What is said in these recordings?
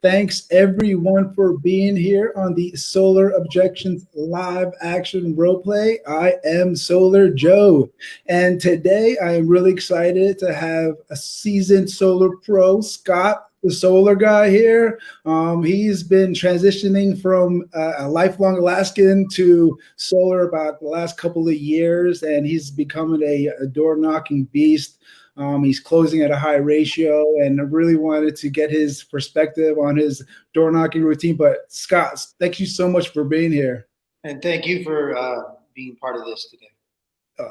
Thanks everyone for being here on the Solar Objections live action roleplay. I am Solar Joe, and today I am really excited to have a seasoned solar pro, Scott, the solar guy here. He's been transitioning from a lifelong Alaskan to solar about the last couple of years, and he's becoming a door knocking beast. He's closing at a high ratio, and I really wanted to get his perspective on his door knocking routine. But Scott, thank you so much for being here. And thank you for being part of this today.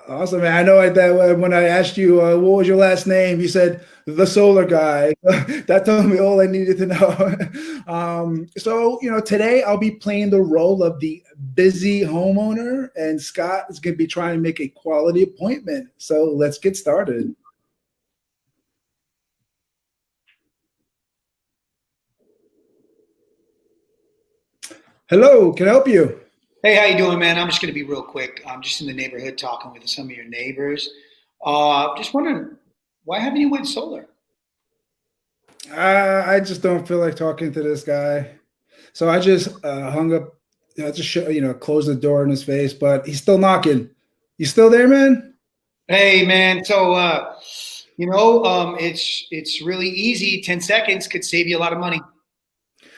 Awesome, man. I know that when I asked you what was your last name, you said the solar guy. That told me all I needed to know. So, today I'll be playing the role of the busy homeowner, and Scott is going to be trying to make a quality appointment. So let's get started. Hello, can I help you? Hey, how you doing, man? I'm just going to be real quick. I'm just in the neighborhood talking with some of your neighbors. Just wondering, why haven't you went solar? I just don't feel like talking to this guy. So I just hung up. I just closed the door in his face, but he's still knocking. You still there, man? Hey, man. So, it's really easy. 10 seconds could save you a lot of money.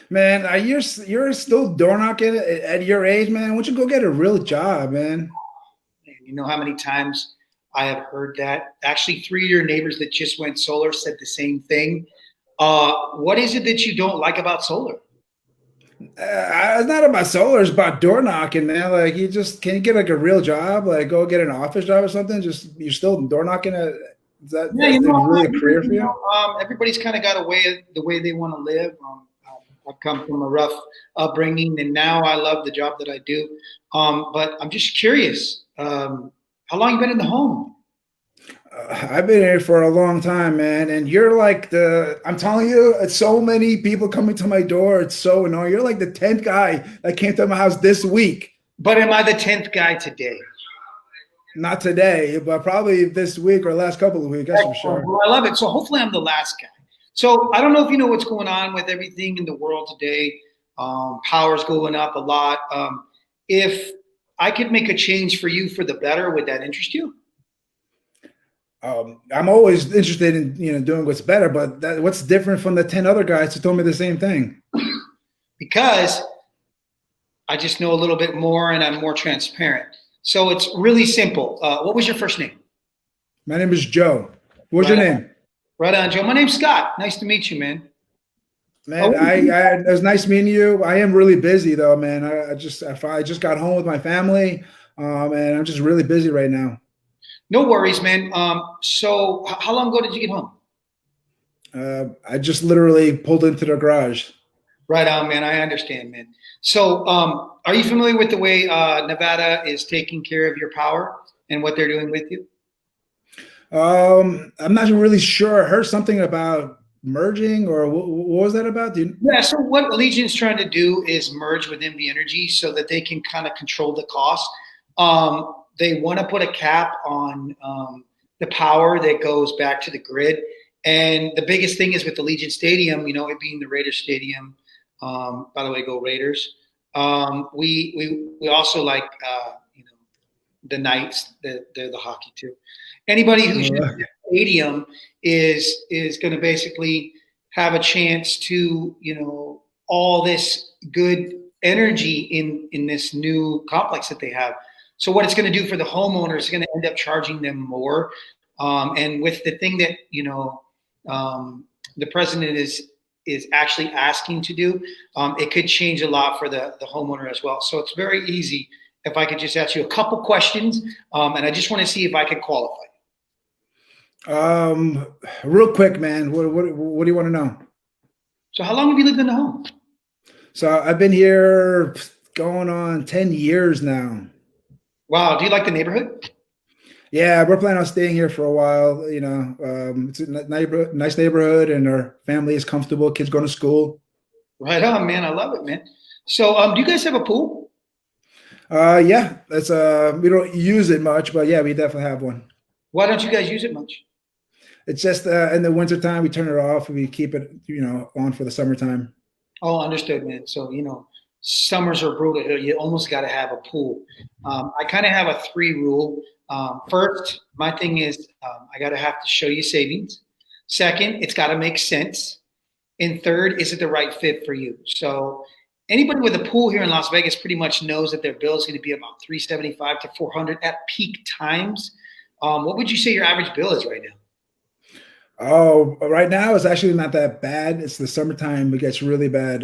Man, you're still door knocking at your age, man. Why don't you go get a real job, man? You know how many times I have heard that? Actually, 3 of your neighbors that just went solar said the same thing. What is it that you don't like about solar? It's not about solar. It's about door knocking, man. Like, can you get like a real job? Like, go get an office job or something? You're still door knocking. Is that really a career for you? Everybody's kind of got the way they want to live. I've come from a rough upbringing, and now I love the job that I do. But I'm just curious, how long you been in the home? I've been here for a long time, man. And you're like I'm telling you, it's so many people coming to my door. It's so annoying. You're like the 10th guy that came to my house this week. But am I the 10th guy today? Not today, but probably this week or last couple of weeks, that's for sure. Well, I love it. So hopefully I'm the last guy. So I don't know if you know what's going on with everything in the world today. Power's going up a lot. If I could make a change for you for the better, would that interest you? I'm always interested in doing what's better, but what's different from the 10 other guys who told me the same thing? Because I just know a little bit more and I'm more transparent. So it's really simple. What was your first name? My name is Joe. What's your name? Right on, Joe. My name's Scott. Nice to meet you, man. Man, it was nice meeting you. I am really busy though, man. I just got home with my family, and I'm just really busy right now. No worries, man. So how long ago did you get home? I just literally pulled into the garage. Right on, man. I understand, man. So are you familiar with the way Nevada is taking care of your power and what they're doing with you? I'm not really sure. I heard something about merging, or what was that about? Yeah, so what Allegion's trying to do is merge with MV Energy so that they can kind of control the cost. They want to put a cap on the power that goes back to the grid. And the biggest thing is with the Legion Stadium, it being the Raiders Stadium. By the way, go Raiders. We also like the Knights. They're the hockey too. Anybody who's in the stadium is going to basically have a chance to all this good energy in this new complex that they have. So what it's going to do for the homeowner is going to end up charging them more. And with the thing that the president is actually asking to do, it could change a lot for the homeowner as well. So it's very easy. If I could just ask you a couple questions, and I just want to see if I could qualify. Real quick, man. What do you want to know? So how long have you lived in the home? So I've been here going on 10 years now. Wow. Do you like the neighborhood? Yeah, we're planning on staying here for a while. It's a nice neighborhood, and our family is comfortable. Kids going to school. Right on, man. I love it, man. So, do you guys have a pool? Yeah, that's we don't use it much, but yeah, we definitely have one. Why don't you guys use it much? It's just in the wintertime, we turn it off and we keep it, on for the summertime. Oh, understood, man. So, summers are brutal here. You almost got to have a pool. I kind of have a three rule. First, my thing is I got to have to show you savings. Second, it's got to make sense. And third, is it the right fit for you? So, anybody with a pool here in Las Vegas pretty much knows that their bill is going to be about 375 to 400 at peak times. What would you say your average bill is right now? Oh, right now it's actually not that bad. It's the summertime; it gets really bad.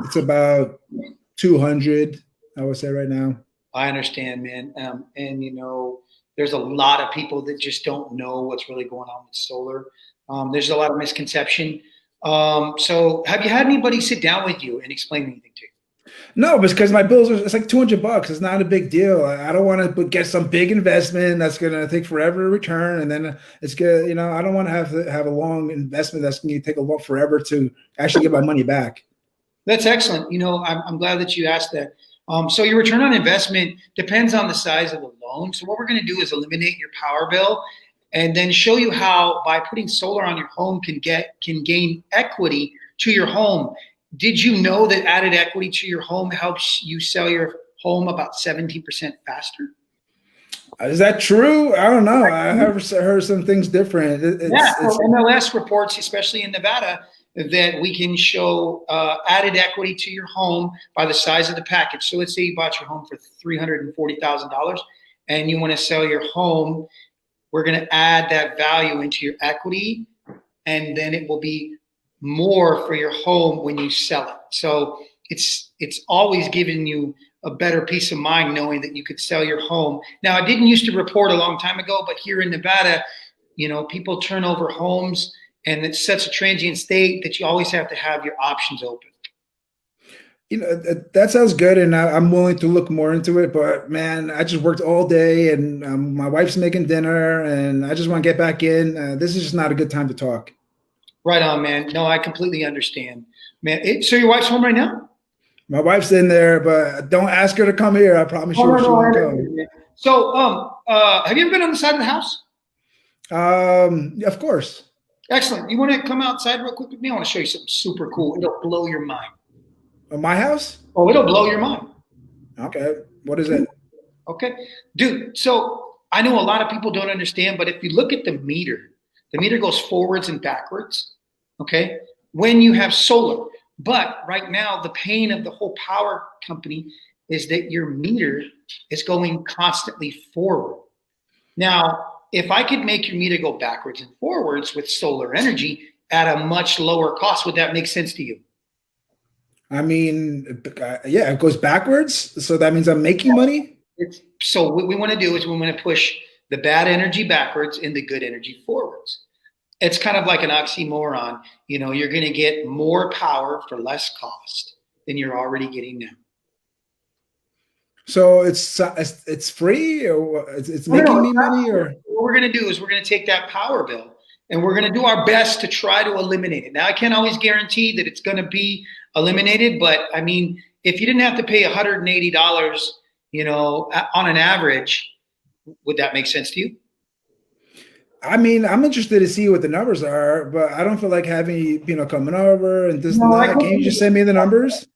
It's about 200, I would say, right now. I understand, man. And there's a lot of people that just don't know what's really going on with solar. There's a lot of misconception. So have you had anybody sit down with you and explain anything to you? No, because my bills are, it's like $200. It's not a big deal. I don't want to get some big investment that's going to take forever to return. And then it's good. I don't want to have a long investment that's going to take a lot forever to actually get my money back. That's excellent. I'm glad that you asked that. So your return on investment depends on the size of the loan. So what we're going to do is eliminate your power bill and then show you how by putting solar on your home can gain equity to your home. Did you know that added equity to your home helps you sell your home about 17% faster? Is that true? I don't know. I have heard some things different. It's MLS reports, especially in Nevada, that we can show added equity to your home by the size of the package. So let's say you bought your home for $340,000 and you want to sell your home. We're going to add that value into your equity, and then it will be more for your home when you sell it. So it's always giving you a better peace of mind knowing that you could sell your home. Now, I didn't used to report a long time ago, but here in Nevada, people turn over homes, and it's such a transient state that you always have to have your options open. That sounds good, and I'm willing to look more into it. But man, I just worked all day, and my wife's making dinner, and I just want to get back in. This is just not a good time to talk. Right on, man. No, I completely understand, man. So your wife's home right now? My wife's in there, but don't ask her to come here. I promise you, she won't come. So, have you ever been on the side of the house? Yeah, of course. Excellent. You want to come outside real quick with me? I want to show you something super cool. It'll blow your mind. My house? Oh, it'll blow your mind. Okay. What is it? Okay. Dude, so I know a lot of people don't understand, but if you look at the meter goes forwards and backwards, okay, when you have solar. But right now, the pain of the whole power company is that your meter is going constantly forward. Now, if I could make your meter go backwards and forwards with solar energy at a much lower cost, would that make sense to you? I mean, yeah, it goes backwards. So that means I'm making money? So what we want to do is we want to push the bad energy backwards and the good energy forwards. It's kind of like an oxymoron. You're going to get more power for less cost than you're already getting now. So it's free, or it's making me money, or what we're going to do is we're going to take that power bill and we're going to do our best to try to eliminate it. Now, I can't always guarantee that it's going to be eliminated, but I mean, if you didn't have to pay $180, on an average, would that make sense to you? I mean, I'm interested to see what the numbers are, but I don't feel like having coming over and this and that. Can you just send me the numbers?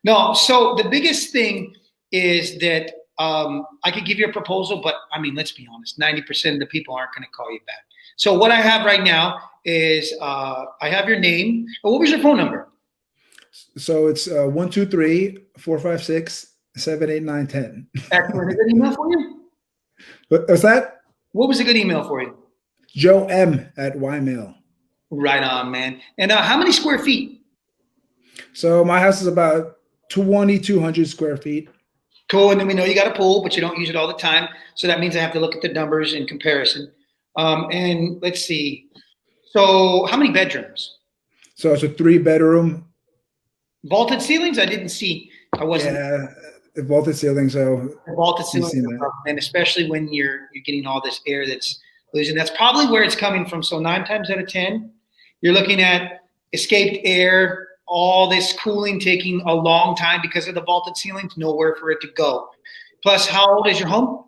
No. So the biggest thing is that I could give you a proposal, but I mean, let's be honest, 90% of the people aren't going to call you back. So what I have right now is I have your name. What was your phone number? So it's 123-456-78910. Excellent. A good email for you? What's that? What was a good email for you? Joe M at Ymail. Right on, man. And how many square feet? So my house is about 2,200 square feet. Cool. And then we know you got a pool, but you don't use it all the time. So that means I have to look at the numbers in comparison. And let's see. So how many bedrooms? So it's a 3-bedroom. Vaulted ceilings? I didn't see. I wasn't. Yeah, vaulted ceiling. So vaulted ceiling, and especially when you're getting all this air that's losing. That's probably where it's coming from. So 9 times out of 10, you're looking at escaped air, all this cooling taking a long time because of the vaulted ceilings, nowhere for it to go. Plus, how old is your home?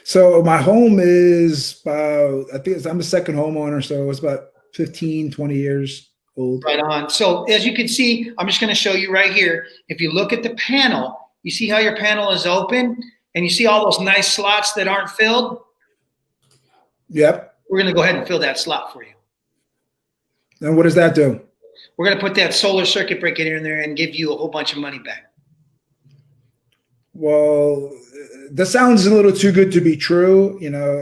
So my home is about, I'm the second homeowner, so it's about 15, 20 years old. Right on. So as you can see, I'm just going to show you right here. If you look at the panel, you see how your panel is open and you see all those nice slots that aren't filled? Yep. We're going to go ahead and fill that slot for you. And what does that do? We're going to put that solar circuit breaker in there and give you a whole bunch of money back. Well, that sounds a little too good to be true. You know,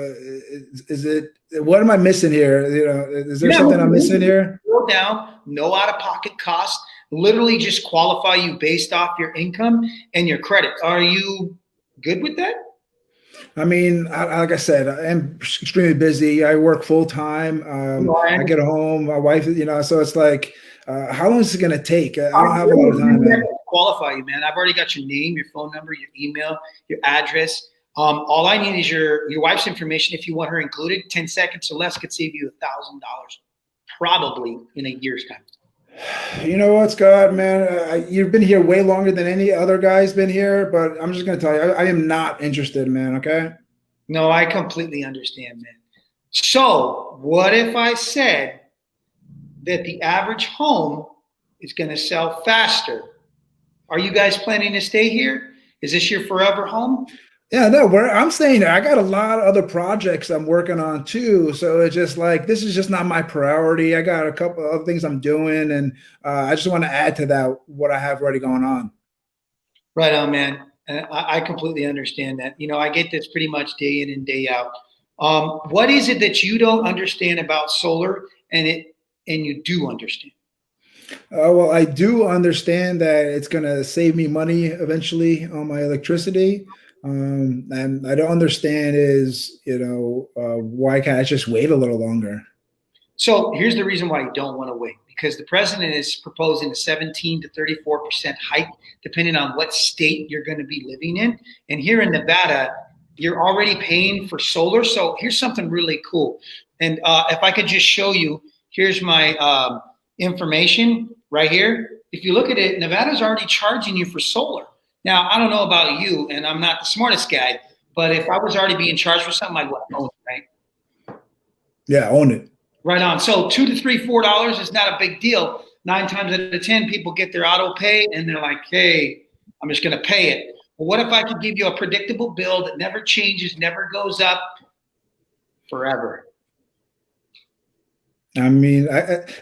is it, what am I missing here? You know, is there something I'm missing here? Go down, no out-of-pocket cost, literally just qualify you based off your income and your credit. Are you good with that? I mean, like I said, I'm extremely busy. I work full time. I get home, my wife, you know, so it's like, how long is it going to take? I don't have a lot of time, man. Qualify you, man. I've already got your name, your phone number, your email, your address. All I need is your wife's information. If you want her included, 10 seconds or less could save you $1,000 probably in a year's time. You know what, Scott, man, you've been here way longer than any other guy's been here, but I'm just going to tell you, I am not interested, man. Okay. No, I completely understand, man. So what if I said that the average home is going to sell faster? Are you guys planning to stay here? Is this your forever home? Yeah, no, I'm saying I got a lot of other projects I'm working on too. So it's just like, this is just not my priority. I got a couple of other things I'm doing, and I just want to add to that what I have already going on. Right on, man. I completely understand that. You know, I get this pretty much day in and day out. What is it that you don't understand about solar and you do understand? Well, I do understand that it's going to save me money eventually on my electricity. And I don't understand is, you know, why can't I just wait a little longer? So here's the reason why you don't want to wait, because the president is proposing a 17 to 34% hike, depending on what state you're going to be living in. And here in Nevada, you're already paying for solar. So here's something really cool. And if I could just show you, here's my information right here. If you look at it, Nevada's already charging you for solar. Now, I don't know about you, and I'm not the smartest guy, but if I was already being charged for something, I'd own it, right? Yeah, own it. Right on. So $2 to $3, $4 is not a big deal. 9 times out of 10, people get their auto pay, and they're like, hey, I'm just going to pay it. Well, what if I could give you a predictable bill that never changes, never goes up forever? I mean,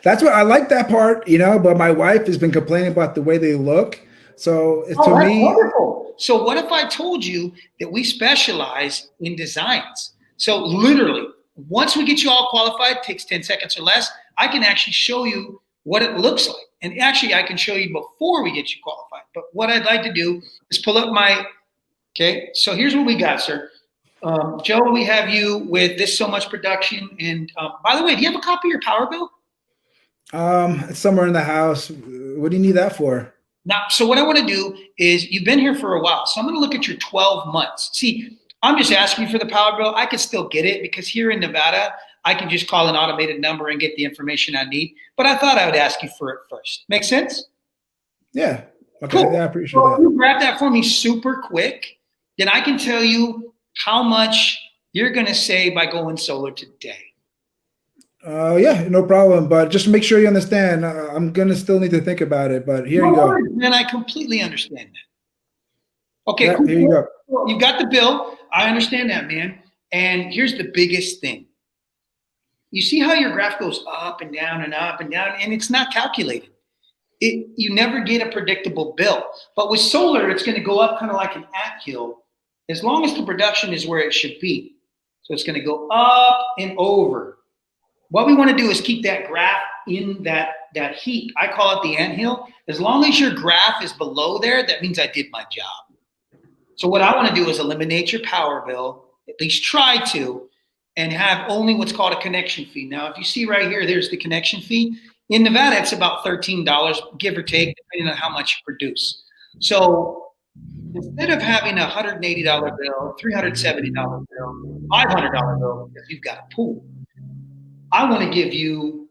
that's what I like that part, you know, but my wife has been complaining about the way they look. So to me, wonderful. So what if I told you that we specialize in designs? So literally, once we get you all qualified, it takes 10 seconds or less, I can actually show you what it looks like. And actually, I can show you before we get you qualified. But what I'd like to do is pull up okay, so here's what we got, sir. Joe, we have you with this so much production. And by the way, do you have a copy of your power bill? It's somewhere in the house. What do you need that for? Now, so what I want to do is, you've been here for a while, so I'm going to look at your 12 months. See, I'm just asking you for the power bill. I could still get it because here in Nevada, I can just call an automated number and get the information I need. But I thought I would ask you for it first. Make sense? Yeah. Okay. Cool. Yeah, I appreciate that. You grab that for me super quick, then I can tell you how much you're going to save by going solar today. Yeah, no problem. But just make sure you understand, I'm going to still need to think about it. But here you go. Man, I completely understand that. Okay, yeah, cool. Here you go. You've got the bill. I understand that, man. And here's the biggest thing. You see how your graph goes up and down and up and down, and it's not calculated. You never get a predictable bill. But with solar, it's going to go up kind of like an anthill as long as the production is where it should be. So it's going to go up and over. What we want to do is keep that graph in that heap. I call it the anthill. As long as your graph is below there, that means I did my job. So what I want to do is eliminate your power bill, at least try to, and have only what's called a connection fee. Now, if you see right here, there's the connection fee. In Nevada, it's about $13, give or take, depending on how much you produce. So instead of having a $180 bill, $370 bill, $500 bill, because you've got a pool, I want to give you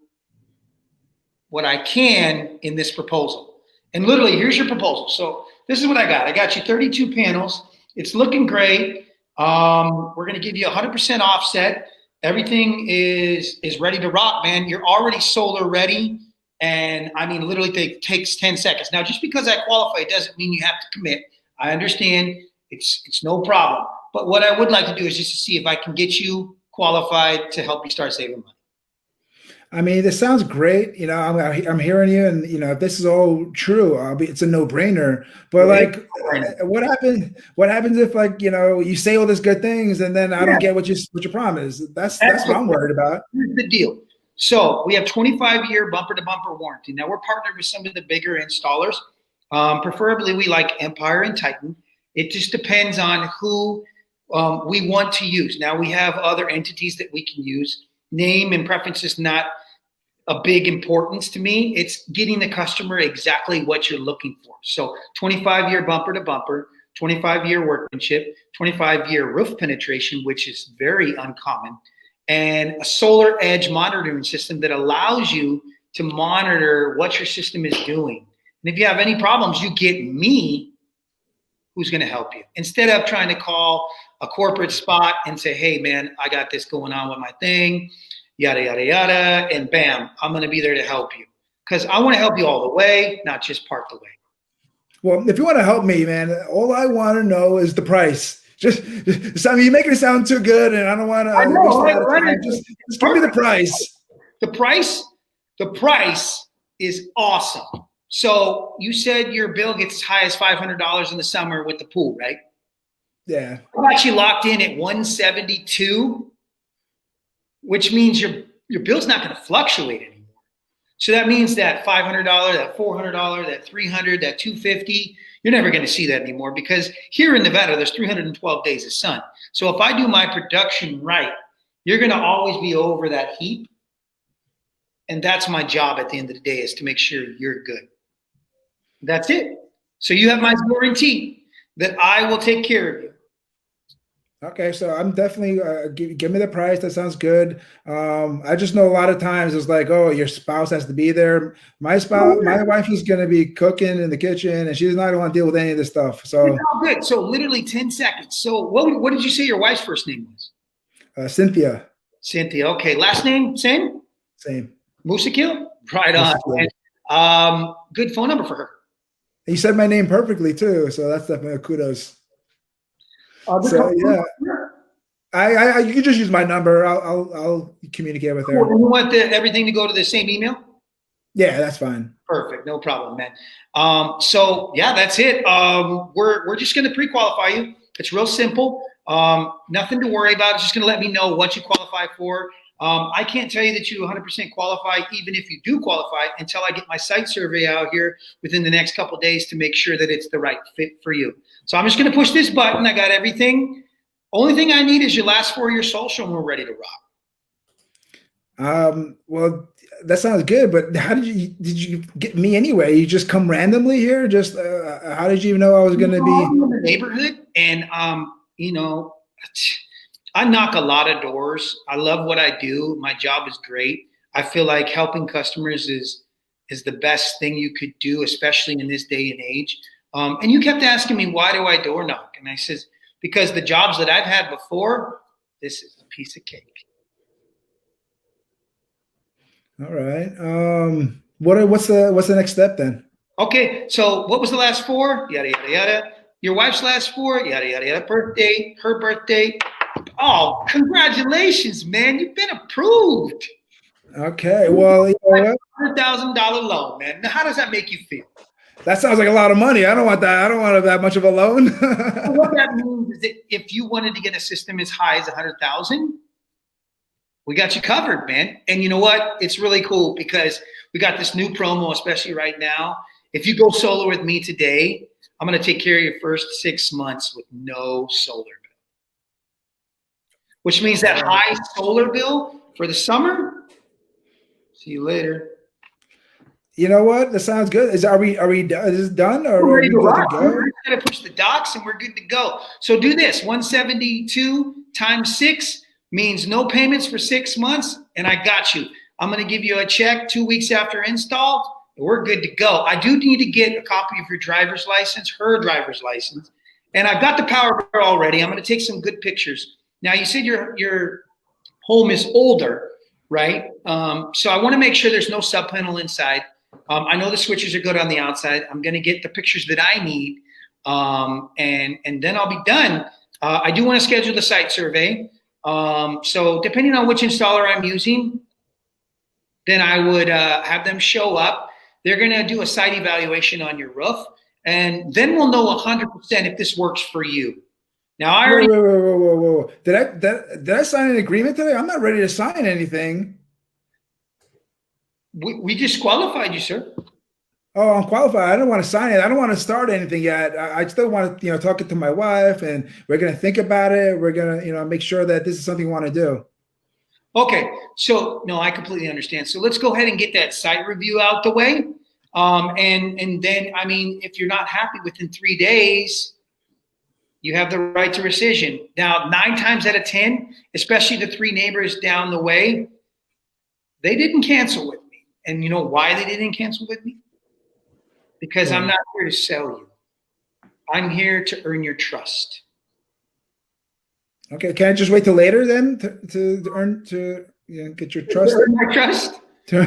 what I can in this proposal. And literally, here's your proposal. So this is what I got. I got you 32 panels. It's looking great. We're going to give you 100% offset. Everything is ready to rock, man. You're already solar ready. And I mean, literally it takes 10 seconds. Now, just because I qualify doesn't mean you have to commit. I understand it's no problem. But what I would like to do is just to see if I can get you qualified to help you start saving money. I mean, this sounds great. You know, I'm hearing you, and you know, if this is all true, it's a no brainer. But like, what happens if like you know you say all these good things and then I don't get what you promise? That's what I'm worried about. Here's the deal. So we have 25-year bumper to bumper warranty. Now we're partnered with some of the bigger installers. Preferably, we like Empire and Titan. It just depends on who we want to use. Now we have other entities that we can use. Name and preference is not a big importance to me. It's getting the customer exactly what you're looking for. So 25-year bumper to bumper, 25-year workmanship, 25-year roof penetration, which is very uncommon, and a solar edge monitoring system that allows you to monitor what your system is doing. And if you have any problems, you get me who's going to help you. Instead of trying to call a corporate spot and say, hey, man, I got this going on with my thing, yada, yada, yada, and bam, I'm going to be there to help you. Because I want to help you all the way, not just part the way. Well, if you want to help me, man, all I want to know is the price. Just I mean, you're making it sound too good, and I don't want to. I know, right? Just give me the price. The price is awesome. So you said your bill gets as high as $500 in the summer with the pool, right? Yeah. I'm actually locked in at $172, which means your bill's not going to fluctuate anymore. So that means that $500, that $400, that $300, that $250, you're never going to see that anymore because here in Nevada, there's 312 days of sun. So if I do my production right, you're going to always be over that heap. And that's my job at the end of the day is to make sure you're good. That's it. So you have my guarantee that I will take care of you. Okay, so I'm definitely give me the price. That sounds good. I just know a lot of times it's like, oh, your spouse has to be there. My wife is going to be cooking in the kitchen, and she's not going to want to deal with any of this stuff. So it's all good. So literally 10 seconds. So what did you say your wife's first name was? Cynthia. Cynthia. Okay. Last name same. Same. Musakil. Right on. Good phone number for her. You said my name perfectly too, so that's definitely a kudos. So yeah, you can just use my number. I'll communicate with her. You want everything to go to the same email? Yeah, that's fine. Perfect, no problem, man. So yeah, that's it. We're just going to pre-qualify you. It's real simple. Nothing to worry about. It's just going to let me know what you qualify for. I can't tell you that you 100% qualify, even if you do qualify, until I get my site survey out here within the next couple of days to make sure that it's the right fit for you. So I'm just going to push this button. I got everything. Only thing I need is your last 4 of your social, and we're ready to rock. Well, that sounds good, but how did you get me anyway? You just come randomly here? Just how did you even know I was going to be in the neighborhood? And you know, I knock a lot of doors. I love what I do. My job is great. I feel like helping customers is the best thing you could do, especially in this day and age. And you kept asking me, why do I door knock? And I says, because the jobs that I've had before, this is a piece of cake. All right. What's the next step then? Okay. So what was the last 4? Yada, yada, yada. Your wife's last 4, yada, yada, yada. Birthday, her birthday. Oh, congratulations, man. You've been approved. Okay. Well, you know what? $100,000 loan, man. Now, how does that make you feel? That sounds like a lot of money. I don't want that. I don't want that much of a loan. What that means is that if you wanted to get a system as high as 100,000, we got you covered, man. And you know what? It's really cool because we got this new promo, especially right now. If you go solar with me today, I'm going to take care of your first 6 months with no solar bill. Which means that high solar bill for the summer. See you later. You know what? That sounds good. Are we is this done or we're ready to rock? Go? We're going to push the docs and we're good to go. So do this. 172 times 6 means no payments for 6 months, and I got you. I'm going to give you a check 2 weeks after install, and we're good to go. I do need to get a copy of your driver's license, her driver's license, and I've got the power already. I'm going to take some good pictures. Now, you said your home is older. right? So I want to make sure there's no sub panel inside. I know the switches are good on the outside. I'm going to get the pictures that I need, and then I'll be done. I do want to schedule the site survey. So depending on which installer I'm using, then I would have them show up. They're going to do a site evaluation on your roof, and then we'll know 100% if this works for you. Now, I already Whoa. Did I sign an agreement today? I'm not ready to sign anything. we disqualified you, sir. Oh, I'm qualified. I don't want to sign it. I don't want to start anything yet. I still want to, talk it to my wife, and we're going to think about it. We're going to, make sure that this is something we want to do. Okay, so no, I completely understand. So let's go ahead and get that site review out the way. And then, I mean, if you're not happy within 3 days, you have the right to rescission. Now, 9 times out of 10, especially the 3 neighbors down the way, they didn't cancel with me. And you know why they didn't cancel with me? Because I'm not here to sell you. I'm here to earn your trust. Okay, can I just wait till later then to get your trust? Earn my trust. So I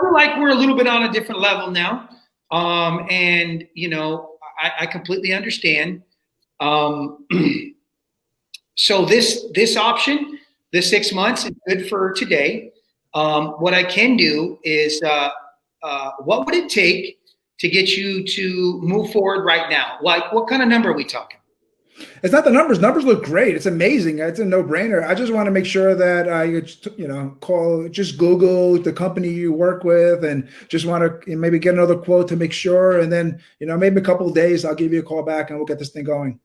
feel like we're a little bit on a different level now, and I completely understand. So this option, the 6 months, is good for today. What I can do is, what would it take to get you to move forward right now? Like, what kind of number are we talking? It's not the numbers. Numbers look great. It's amazing. It's a no-brainer. I just want to make sure that just Google the company you work with, and just want to maybe get another quote to make sure. And then, maybe a couple of days, I'll give you a call back and we'll get this thing going.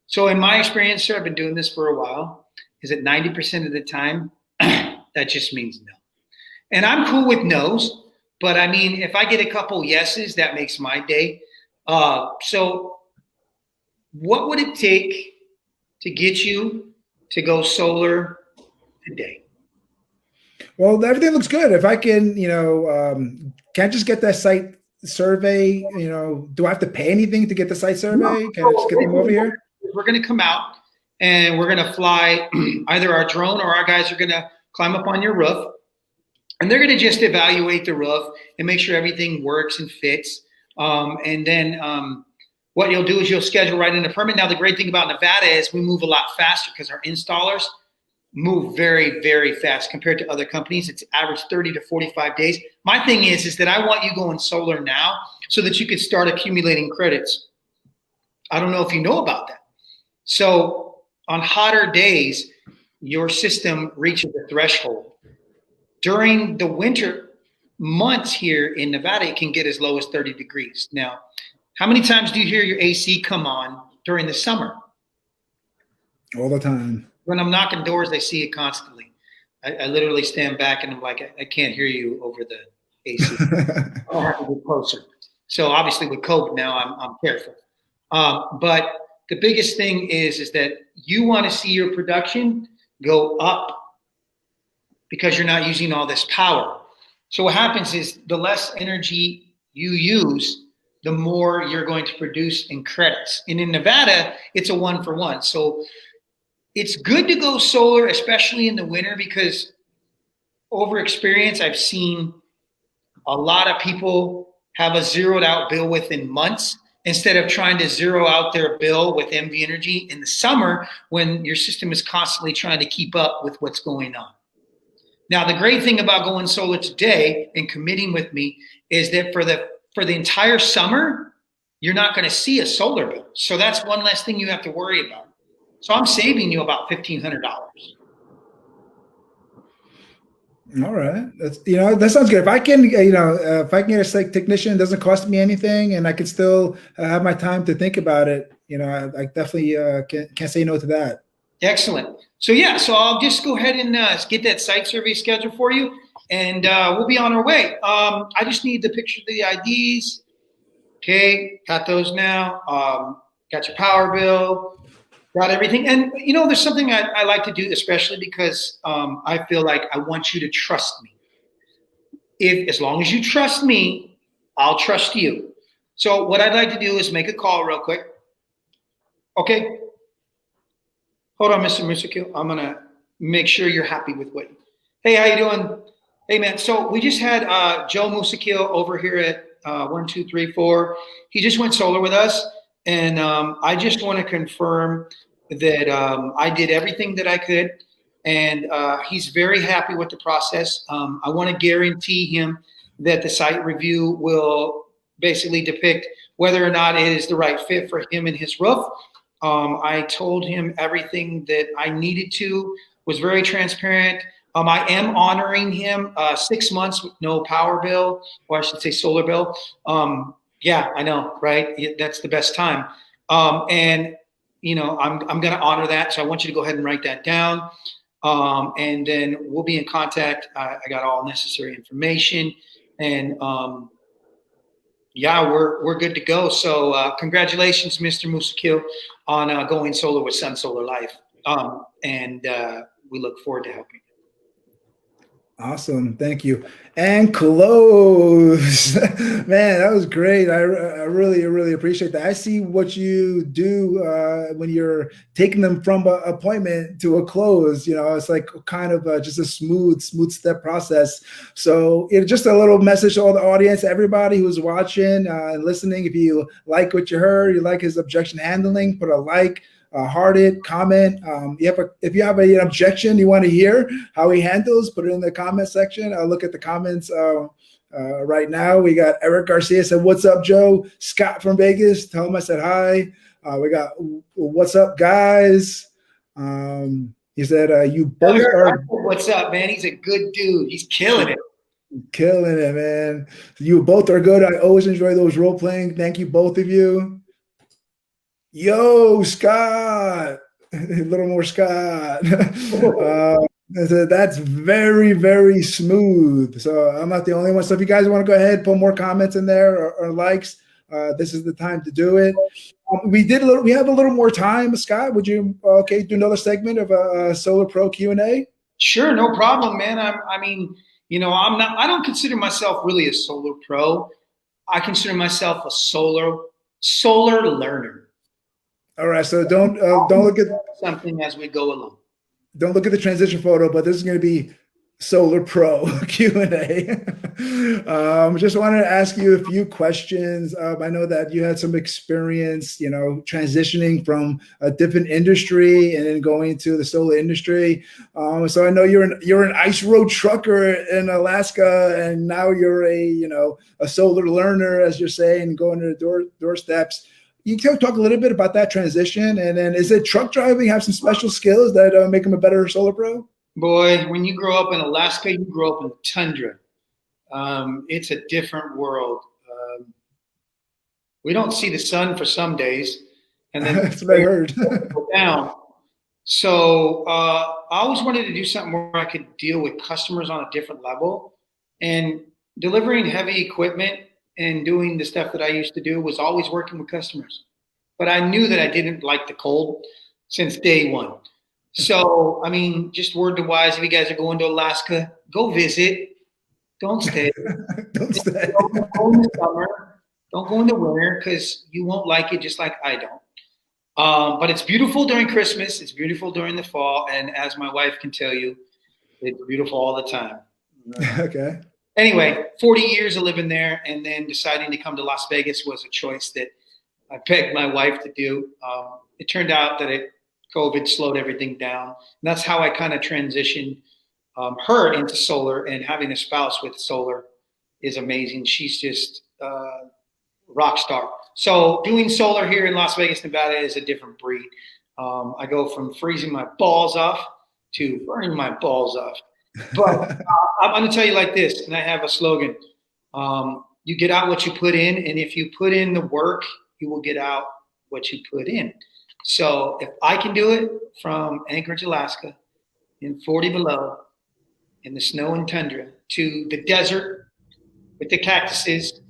So in my experience, sir, I've been doing this for a while, is that 90% of the time, that just means no. And I'm cool with no's, but I mean, if I get a couple yeses, that makes my day. So what would it take to get you to go solar today? Well, everything looks good. If I can, can I just get that site survey? Do I have to pay anything to get the site survey? Can I just get them over here? We're going to come out and we're going to fly either our drone or our guys are going to climb up on your roof, and they're going to just evaluate the roof and make sure everything works and fits. And then what you'll do is you'll schedule right in a permit. Now, the great thing about Nevada is we move a lot faster because our installers move very, very fast compared to other companies. It's average 30 to 45 days. My thing is that I want you going solar now so that you can start accumulating credits. I don't know if you know about that. So on hotter days, your system reaches a threshold. During the winter months here in Nevada, it can get as low as 30 degrees. Now, how many times do you hear your AC come on during the summer? All the time. When I'm knocking doors, I see it constantly. I literally stand back and I'm like, I can't hear you over the AC. I'll have to get closer. So obviously with COVID now, I'm careful. But the biggest thing is that you want to see your production go up because you're not using all this power. So what happens is the less energy you use, the more you're going to produce in credits. And in Nevada, it's a 1-for-1. So it's good to go solar, especially in the winter, because over experience, I've seen a lot of people have a zeroed out bill within months instead of trying to zero out their bill with MV Energy in the summer when your system is constantly trying to keep up with what's going on. Now, the great thing about going solar today and committing with me is that for the entire summer, you're not going to see a solar bill. So that's one less thing you have to worry about. So I'm saving you about $1,500. All right, that sounds good. If I can, if I can get a site technician, it doesn't cost me anything, and I can still have my time to think about it. I definitely can't say no to that. Excellent. So yeah, so I'll just go ahead and get that site survey scheduled for you, and we'll be on our way. I just need the picture of the IDs. Okay, got those now. Got your power bill. Got everything. And, there's something I like to do, especially because I feel like I want you to trust me. As long as you trust me, I'll trust you. So what I'd like to do is make a call real quick. Okay. Hold on, Mr. Musakil. I'm going to make sure you're happy with what. Hey, how you doing? Hey, man. So we just had Joe Musakil over here at 1234. He just went solar with us, and I just want to confirm that I did everything that I could, and he's very happy with the process. I want to guarantee him that the site review will basically depict whether or not it is the right fit for him and his roof. I told him everything that I needed to, was very transparent. I am honoring him 6 months with no power bill, or I should say solar bill. Yeah, I know, right? That's the best time. And I'm going to honor that. So I want you to go ahead and write that down. And then we'll be in contact. I got all necessary information, and yeah, we're good to go. So congratulations, Mr. Musakil, on going solar with Sun Solar Life. And we look forward to helping. Awesome. Thank you. And close. Man, that was great. I really, really appreciate that. I see what you do when you're taking them from an appointment to a close. It's like kind of just a smooth step process. So just a little message to all the audience, everybody who's watching and listening. If you like what you heard, you like his objection handling, put a like. Heart it, comment. If you have an objection you want to hear how he handles, put it in the comment section. I'll look at the comments right now. We got Eric Garcia said, "What's up, Joe?" Scott from Vegas, tell him I said hi. We got, "What's up, guys?" He said, "You both are." What's up, man? He's a good dude. He's killing it. Killing it, man. You both are good. I always enjoy those role playing. Thank you, both of you. Yo, Scott, a little more Scott. That's very, very smooth. So I'm not the only one. So if you guys want to go ahead, put more comments in there or likes, this is the time to do it. We have a little more time. Scott, would you do another segment of a Solar Pro Q&A? Sure, no problem, man. I don't consider myself really a solar pro. I consider myself a solar learner. All right, so don't look at something as we go along. Don't look at the transition photo, but this is going to be Solar Pro Q&A. Just wanted to ask you a few questions. I know that you had some experience, transitioning from a different industry and then going to the solar industry. So I know you're an ice road trucker in Alaska, and now you're a solar learner, as you're saying, going to the doorsteps. You can talk a little bit about that transition, and then is it truck driving have some special skills that make him a better solar pro? Boy, when you grow up in Alaska, you grow up in the tundra. It's a different world. We don't see the sun for some days, and then that's what I heard. down. So I always wanted to do something where I could deal with customers on a different level, and delivering heavy equipment and doing the stuff that I used to do was always working with customers. But I knew that I didn't like the cold since day one. So, just word to wise, if you guys are going to Alaska, go visit. Don't stay. Don't stay. Don't go in the summer. Don't go in the winter, because you won't like it, just like I don't. But it's beautiful during Christmas. It's beautiful during the fall. And as my wife can tell you, it's beautiful all the time. Okay. Anyway, 40 years of living there, and then deciding to come to Las Vegas was a choice that I begged my wife to do. It turned out that COVID slowed everything down. And that's how I kind of transitioned her into solar, and having a spouse with solar is amazing. She's just rock star. So doing solar here in Las Vegas, Nevada is a different breed. I go from freezing my balls off to burning my balls off. But I'm going to tell you like this, and I have a slogan. You get out what you put in, and if you put in the work, you will get out what you put in. So if I can do it from Anchorage, Alaska, in 40 below, in the snow and tundra, to the desert with the cactuses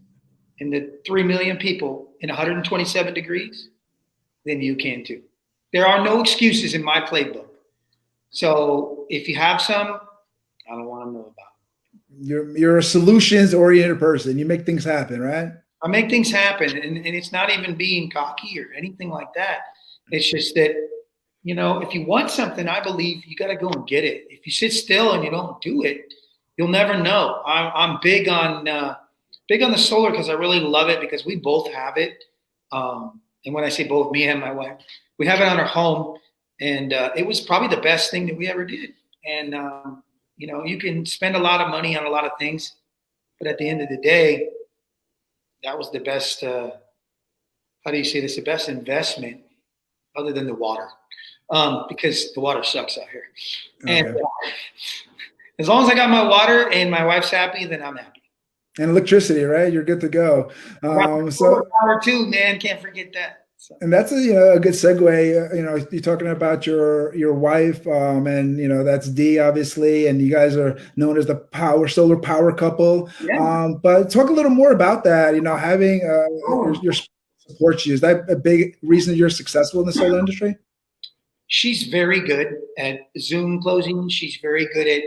and the 3 million people in 127 degrees, then you can too. There are no excuses in my playbook. So if you have some, I don't want to know about it. You're a solutions-oriented person. You make things happen, right? I make things happen, and it's not even being cocky or anything like that. It's just that if you want something, I believe you got to go and get it. If you sit still and you don't do it, you'll never know. I'm big on the solar because I really love it because we both have it. And when I say both, me and my wife, we have it on our home, and it was probably the best thing that we ever did. And you can spend a lot of money on a lot of things, but at the end of the day, that was the best. How do you say this? The best investment, other than the water, because the water sucks out here. And Okay. as long as I got my water and my wife's happy, then I'm happy. And electricity, right? You're good to go. So Power too, man. Can't forget that. So. And that's a good segue. You're talking about your wife, and that's Dee, obviously, and you guys are known as the solar power couple. Yeah. But talk a little more about that. Having your support you, is that a big reason you're successful in the solar industry? She's very good at Zoom closing. She's very good at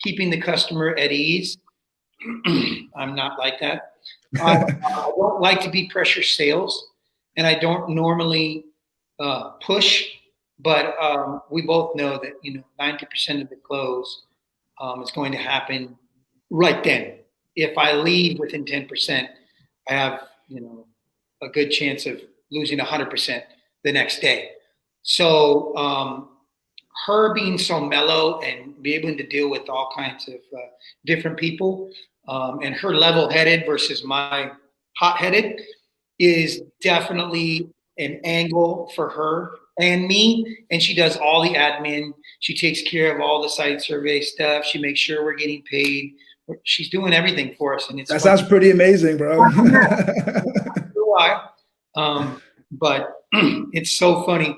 keeping the customer at ease. I'm not like that. I don't like to be pressure sales, and I don't normally push. But we both know that 90% of the close is going to happen right then. If I leave within 10%, I have a good chance of losing 100% the next day. So her being so mellow and be able to deal with all kinds of different people, and her level-headed versus my hot-headed is definitely an angle for her and me. And she does all the admin. She takes care of all the site survey stuff. She makes sure we're getting paid. She's doing everything for us, and that sounds pretty amazing, bro. Why? But it's so funny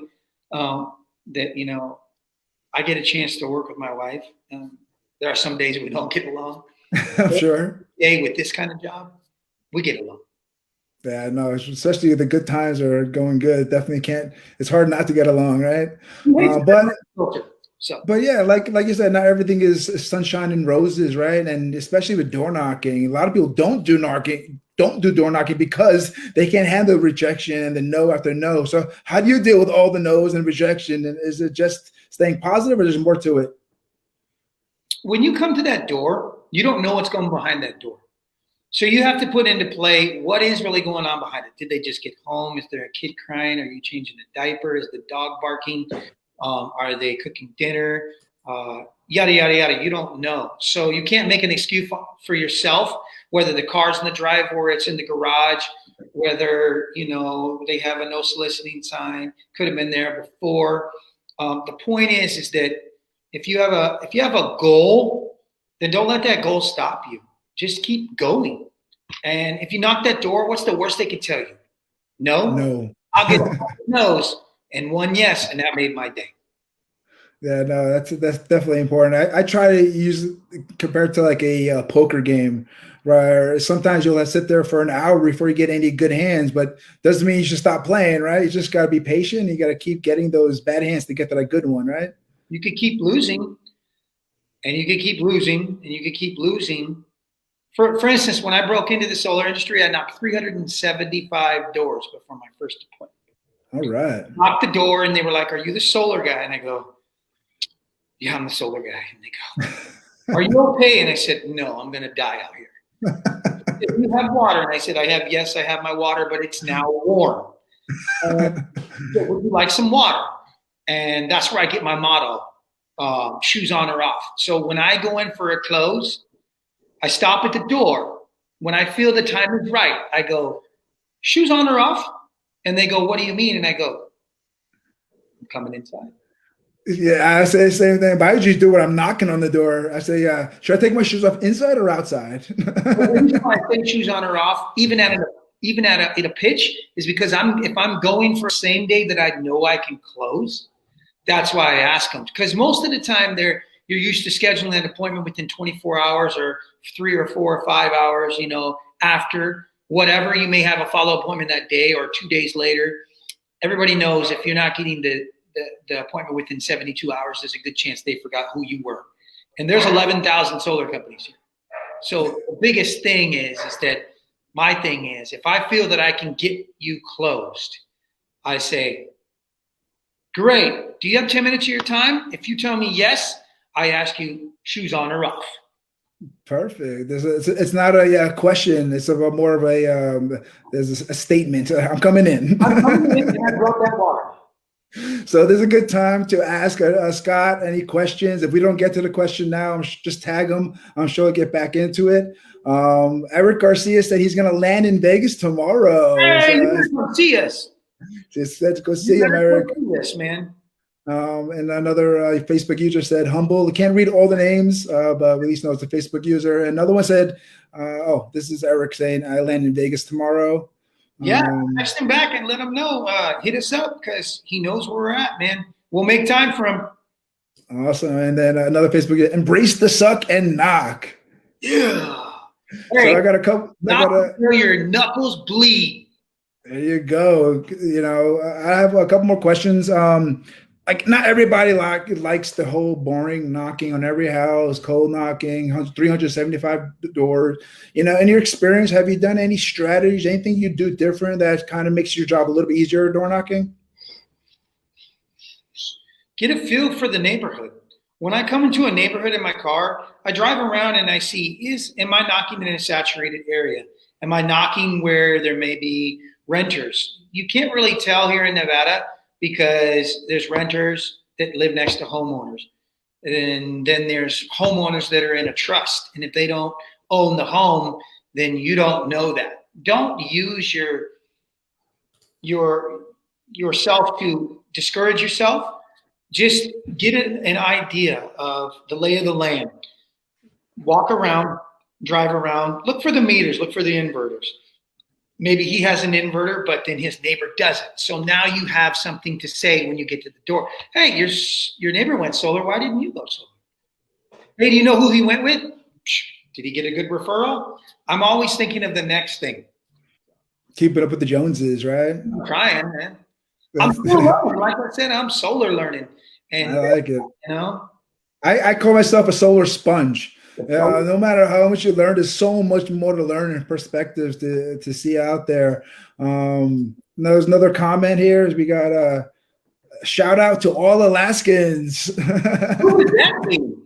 that I get a chance to work with my wife. There are some days we don't get along. I'm sure. Today with this kind of job, we get along. Yeah, no, especially the good times are going good. Definitely can't. It's hard not to get along, right? But yeah, like you said, not everything is sunshine and roses, right? And especially with door knocking, a lot of people don't do door knocking because they can't handle rejection and the no after no. So how do you deal with all the no's and rejection? And is it just staying positive, or there's more to it? When you come to that door, you don't know what's going behind that door. So you have to put into play what is really going on behind it. Did they just get home? Is there a kid crying? Are you changing a diaper? Is the dog barking? Are they cooking dinner? Yada, yada, yada. You don't know. So you can't make an excuse for yourself, whether the car's in the drive or it's in the garage, whether, they have a no soliciting sign, could have been there before. The point is that if you have a goal, then don't let that goal stop you. Just keep going. And if you knock that door, what's the worst they could tell you? No? No. I'll get no's and one yes, and that made my day. Yeah, no, that's definitely important. I try to use compared to like a poker game, where sometimes you'll sit there for an hour before you get any good hands, but doesn't mean you should stop playing, right? You just got to be patient. You got to keep getting those bad hands to get to that good one, right? You could keep losing, and you could keep losing, and you could keep losing. For instance, when I broke into the solar industry, I knocked 375 doors before my first appointment. All right. I knocked the door, and they were like, "Are you the solar guy?" And I go, "Yeah, I'm the solar guy." And they go, "Are you okay?" And I said, "No, I'm going to die out here." "Do you have water?" And I said, "Yes, I have my water, but it's now warm." "Would you like some water?" And that's where I get my motto, shoes on or off. So when I go in for a close, I stop at the door. When I feel the time is right, I go, "Shoes on or off?" And they go, "What do you mean?" And I go, "I'm coming inside." Yeah, I say the same thing, but I usually do when I'm knocking on the door. I say, should I take my shoes off inside or outside? The reason why I take shoes on or off, even at a pitch, is because if I'm going for the same day that I know I can close, that's why I ask them. Because most of the time you're used to scheduling an appointment within 24 hours or 3 or 4 or 5 hours, after whatever. You may have a follow-up appointment that day or 2 days later. Everybody knows if you're not getting the appointment within 72 hours, there's a good chance they forgot who you were. And there's 11,000 solar companies here. So the biggest thing is that my thing is, if I feel that I can get you closed, I say, Great. Do you have 10 minutes of your time? If you tell me yes, I ask you shoes on or off. Perfect. It's not a question. It's more of there's a statement. I'm coming in. I'm coming in and I brought that water. So this is a good time to ask Scott any questions. If we don't get to the question now, just tag him. I'm sure he'll get back into it. Eric Garcia said he's going to land in Vegas tomorrow. Hey, you better come see us. Just let's go see him, Eric. Yes, man. And another Facebook user said, humble. I can't read all the names, but at least knows the Facebook user. Another one said, oh, this is Eric saying, I land in Vegas tomorrow. Yeah, text him back and let him know. Hit us up because he knows where we're at, man. We'll make time for him. Awesome. And then another Facebook user, embrace the suck and knock. Yeah. Hey, so I got a couple. Until your knuckles bleed. There you go. You know, I have a couple more questions. Like not everybody likes the whole boring knocking on every house, cold knocking, 375 doors. You know, in your experience, have you done any strategies, anything you do different that kind of makes your job a little bit easier door knocking? Get a feel for the neighborhood. When I come into a neighborhood in my car, I drive around and I see, am I knocking in a saturated area? Am I knocking where there may be renters? You can't really tell here in Nevada because there's renters that live next to homeowners. And then there's homeowners that are in a trust. And if they don't own the home, then you don't know that. Don't use yourself to discourage yourself. Just get an idea of the lay of the land. Walk around, drive around, look for the meters, look for the inverters. Maybe he has an inverter, but then his neighbor doesn't. So now you have something to say when you get to the door. Hey, your neighbor went solar. Why didn't you go solar? Hey, do you know who he went with? Did he get a good referral? I'm always thinking of the next thing. Keep it up with the Joneses, right? I'm trying, man. I'm still learning. Like I said, I'm solar learning. And I like it. You know, I call myself a solar sponge. No matter how much you learn, there's so much more to learn and perspectives to see out there. There's another comment here. We got a shout out to all Alaskans. Who does that mean?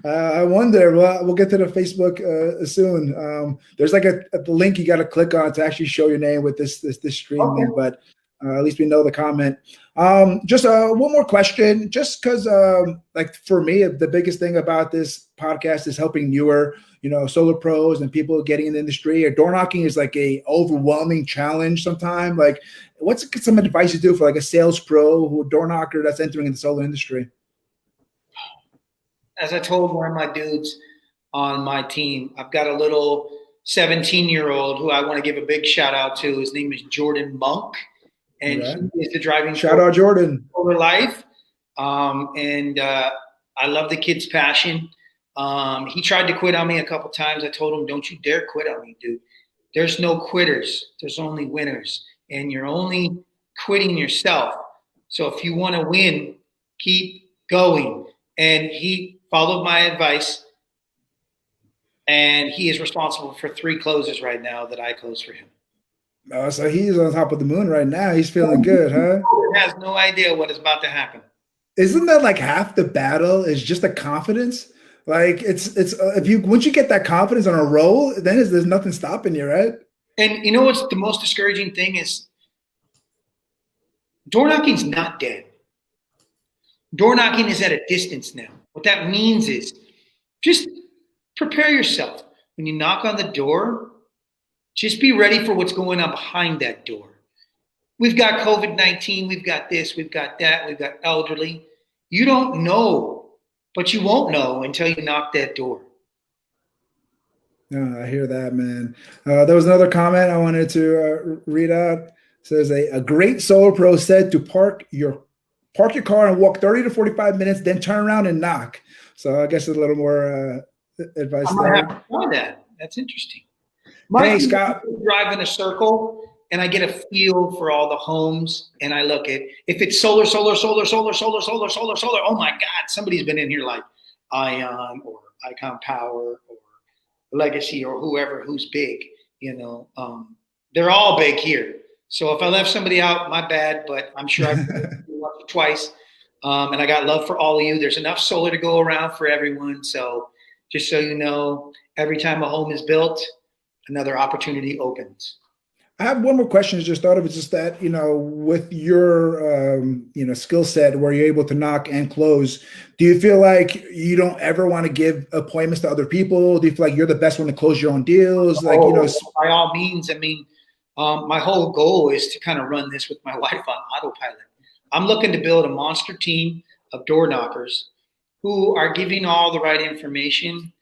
I wonder. We'll get to the Facebook soon. There's like a link you got to click on to actually show your name with this stream. Okay. But at least we know the comment. Just one more question, just because like for me, the biggest thing about this podcast is helping newer, solar pros and people getting in the industry. Or door knocking is like a overwhelming challenge sometimes. Like, what's some advice you do for like a sales pro who door knocker that's entering the solar industry? As I told one of my dudes on my team, I've got a little 17-year-old who I want to give a big shout out to. His name is Jordan Monk. And he is the driving shout out Jordan over life. And I love the kid's passion. He tried to quit on me a couple times. I told him, don't you dare quit on me, dude. There's no quitters. There's only winners. And you're only quitting yourself. So if you want to win, keep going. And he followed my advice. And he is responsible for 3 closes right now that I close for him. Oh, so he's on top of the moon right now. He's feeling good, huh? He has no idea what is about to happen. Isn't that like half the battle is just the confidence? Like it's once you get that confidence on a roll, then there's nothing stopping you, right? And you know what's the most discouraging thing is door knocking's not dead. Door knocking is at a distance now. What that means is just prepare yourself. When you knock on the door, just be ready for what's going on behind that door. We've got COVID-19, we've got this, we've got that, we've got elderly. You don't know, but you won't know until you knock that door. Oh, I hear that, man. There was another comment I wanted to read out. It says a great solar pro said to park your car and walk 30 to 45 minutes, then turn around and knock. So I guess a little more advice there. I have to try that. That's interesting. Hey, Scott. Drive in a circle and I get a feel for all the homes and I look at if it's solar. Oh my God, somebody's been in here like Ion or Icon Power or Legacy or whoever who's big, they're all big here. So if I left somebody out, my bad, but I'm sure I once or twice. And I got love for all of you. There's enough solar to go around for everyone. So just so you know, every time a home is built, another opportunity opens. I have one more question. I just thought of it. Just that, with your skill set where you're able to knock and close, do you feel like you don't ever want to give appointments to other people? Do you feel like you're the best one to close your own deals? Like, by all means. I mean, my whole goal is to kind of run this with my wife on autopilot. I'm looking to build a monster team of door knockers who are giving all the right information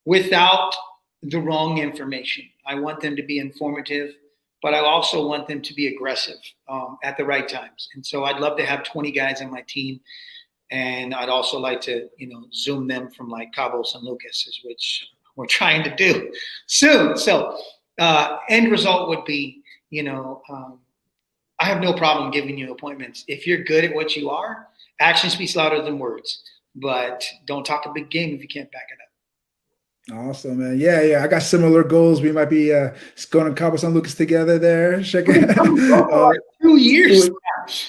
without the wrong information. I want them to be informative, but I also want them to be aggressive at the right times. And so I'd love to have 20 guys on my team. And I'd also like to, zoom them from like Cabo San Lucas, which we're trying to do soon. So end result would be, I have no problem giving you appointments. If you're good at what you are, action speaks louder than words. But don't talk a big game if you can't back it up. Awesome, man. Yeah. I got similar goals. We might be going to Cabo San Lucas together there. Check it out. 2 years.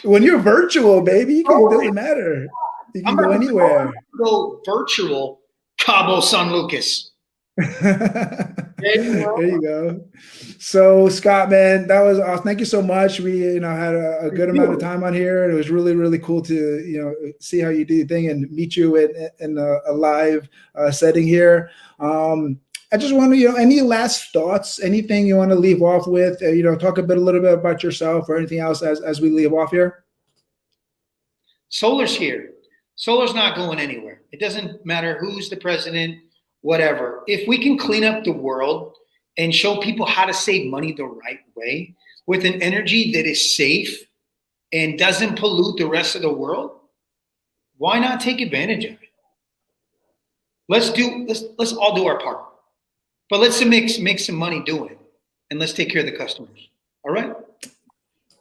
When you're virtual, baby, it doesn't matter. You can go anywhere. Go virtual Cabo San Lucas. There you go. So Scott, man, that was awesome. Thank you so much. We had a good amount of time on here. It was really, really cool to see how you do your thing and meet you in a live setting here. I just want to any last thoughts, anything you want to leave off with? Talk a little bit about yourself or anything else as we leave off here. Solar's here. Solar's not going anywhere. It doesn't matter who's the president, whatever. If we can clean up the world and show people how to save money the right way with an energy that is safe and doesn't pollute the rest of the world, why not take advantage of it? Let's all do our part. But let's make some money doing it. And let's take care of the customers. All right?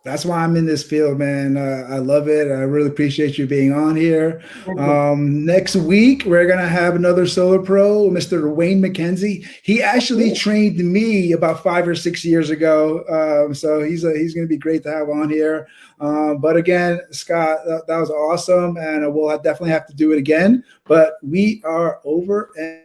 That's why I'm in this field, man. I love it. I really appreciate you being on here. Next week, we're going to have another Solar Pro, Mr. Wayne McKenzie. He actually trained me about 5 or 6 years ago. So he's going to be great to have on here. But again, Scott, that was awesome. And we'll definitely have to do it again. But we are over. And